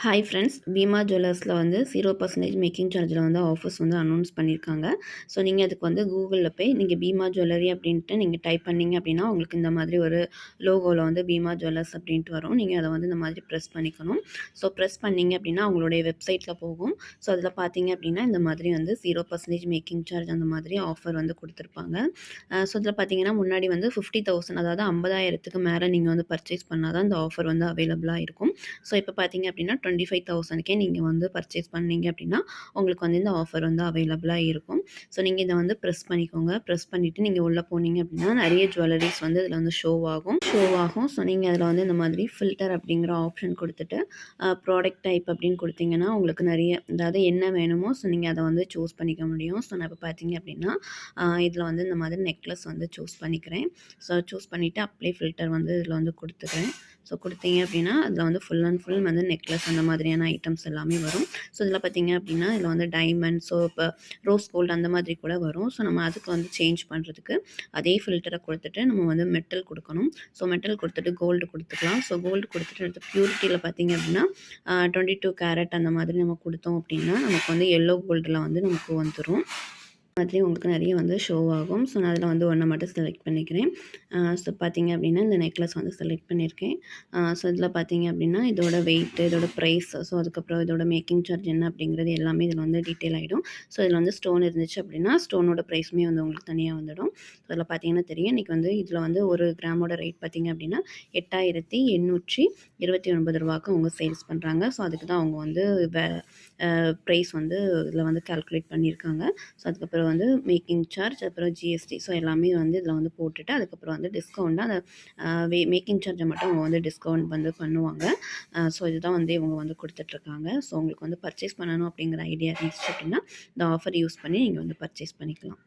Hi friends, Bima ஜுவல்லர்ஸில் வந்து 0% making சார்ஜில் வந்து offers வந்து அனௌன்ஸ் பண்ணியிருக்காங்க. ஸோ நீங்கள் அதுக்கு வந்து கூகுளில் போய் நீங்கள் பீமா ஜுவல்லரி அப்படின்ட்டு நீங்கள் டைப் பண்ணீங்க அப்படின்னா உங்களுக்கு இந்த மாதிரி ஒரு லோகோவில் வந்து பீமா ஜுவல்லர்ஸ் அப்படின்ட்டு வரும். நீங்கள் அதை வந்து இந்த மாதிரி ப்ரெஸ் பண்ணிக்கணும். ஸோ ப்ரெஸ் பண்ணீங்க அப்படின்னா அவங்களுடைய வெப்சைட்டில் போகும். ஸோ அதில் பார்த்தீங்க அப்படின்னா இந்த மாதிரி வந்து 0% மேக்கிங் சார்ஜ் அந்த மாதிரி ஆஃபர் வந்து கொடுத்துருப்பாங்க. ஸோ இதில் பார்த்தீங்கன்னா முன்னாடி வந்து 50,000 அதாவது 50,000க்கு மேலே நீங்கள் வந்து பர்ச்சேஸ் பண்ணால் தான் இந்த ஆஃபர் வந்து அவைலபிளாக இருக்கும். ஸோ இப்போ பார்த்தீங்க அப்படின்னா 25,000க்கே நீங்கள் வந்து பர்ச்சேஸ் பண்ணீங்க அப்படின்னா உங்களுக்கு வந்து இந்த ஆஃபர் வந்து அவைலபிளாக இருக்கும். ஸோ நீங்கள் இதை வந்து ப்ரெஸ் பண்ணிக்கோங்க. ப்ரெஸ் பண்ணிவிட்டு நீங்கள் உள்ளே போனீங்க அப்படின்னா நிறைய ஜுவல்லரிஸ் வந்து இதில் வந்து ஷோ ஆகும். ஸோ நீங்கள் அதில் வந்து இந்த மாதிரி ஃபில்டர் அப்படிங்கிற ஆப்ஷன் கொடுத்துட்டு ப்ராடக்ட் டைப் அப்படின்னு கொடுத்தீங்கன்னா உங்களுக்கு நிறைய அதாவது என்ன வேணுமோ ஸோ நீங்கள் அதை வந்து சூஸ் பண்ணிக்க முடியும். ஸோ நான் இப்போ பார்த்தீங்க அப்படின்னா இதில் வந்து இந்த மாதிரி நெக்லஸ் வந்து சூஸ் பண்ணிக்கிறேன். ஸோ சூஸ் பண்ணிவிட்டு அப்ளை ஃபில்டர் வந்து இதில் வந்து கொடுத்துக்கிறேன். ஸோ கொடுத்தீங்க அப்படின்னா அதில் வந்து ஃபுல் அண்ட் ஃபுல் வந்து நெக்லஸ் அந்த மாதிரியான ஐட்டம்ஸ் எல்லாமே வரும். ஸோ இதில் பார்த்தீங்க அப்படின்னா இதில் வந்து டைமண்ட், ஸோ இப்போ ரோஸ் கோல்டு அந்த மாதிரி கூட வரும். ஸோ நம்ம அதுக்கு வந்து சேஞ்ச் பண்ணுறதுக்கு அதே ஃபில்டரை கொடுத்துட்டு நம்ம வந்து மெட்டல் கொடுக்கணும். ஸோ மெட்டல் கொடுத்துட்டு கோல்டு கொடுத்துக்கலாம். ஸோ கோல்டு கொடுத்துட்டு அடுத்து பியூரிட்டியில் பார்த்தீங்க அப்படின்னா 22 கேரட் அந்த மாதிரி நம்ம கொடுத்தோம் அப்படின்னா நமக்கு வந்து எல்லோ கோல்டில் வந்து நமக்கு வந்துடும். மாதிரி உங்களுக்கு நிறைய வந்து ஷோ ஆகும். ஸோ நான் அதில் வந்து ஒன்றை மட்டும் செலக்ட் பண்ணிக்கிறேன். ஸோ பார்த்தீங்க அப்படின்னா இந்த நெக்லஸ் வந்து செலக்ட் பண்ணியிருக்கேன். ஸோ இதில் பார்த்தீங்க அப்படின்னா இதோட வெயிட், இதோட ப்ரைஸ், ஸோ அதுக்கப்புறம் இதோட மேக்கிங் சார்ஜ் என்ன அப்படிங்கிறது எல்லாமே இதில் வந்து டீட்டெயில் ஆகிடும். ஸோ இதில் வந்து ஸ்டோன் இருந்துச்சு அப்படின்னா ஸ்டோனோட ப்ரைஸுமே வந்து உங்களுக்கு தனியாக வந்துடும். ஸோ அதில் பார்த்தீங்கன்னா தெரியும் இன்றைக்கி வந்து இதில் வந்து ஒரு கிராமோட ரேட் பார்த்தீங்க அப்படின்னா 8,829 ரூபாய்க்கு அவங்க சேல்ஸ் பண்ணுறாங்க. ஸோ அதுக்கு தான் அவங்க வந்து ப்ரைஸ் வந்து இதில் வந்து கால்குலேட் பண்ணியிருக்காங்க. ஸோ அதுக்கப்புறம் வந்து மேக்கிங் சார்ஜ், அப்புறம் ஜிஎஸ்டி, ஸோ எல்லாமே வந்து இதில் வந்து போட்டுட்டு அதுக்கப்புறம் வந்து டிஸ்கவுண்ட் அந்த மேக்கிங் சார்ஜை மட்டும் அவங்க வந்து டிஸ்கவுண்ட் வந்து பண்ணுவாங்க. ஸோ இதுதான் வந்து இவங்க வந்து கொடுத்துட்ருக்காங்க. ஸோ உங்களுக்கு வந்து பர்ச்சேஸ் பண்ணணும் அப்படிங்கிற ஐடியா இருந்துச்சு அப்படின்னா இந்த ஆஃபர் யூஸ் பண்ணி நீங்கள் வந்து பர்ச்சேஸ் பண்ணிக்கலாம்.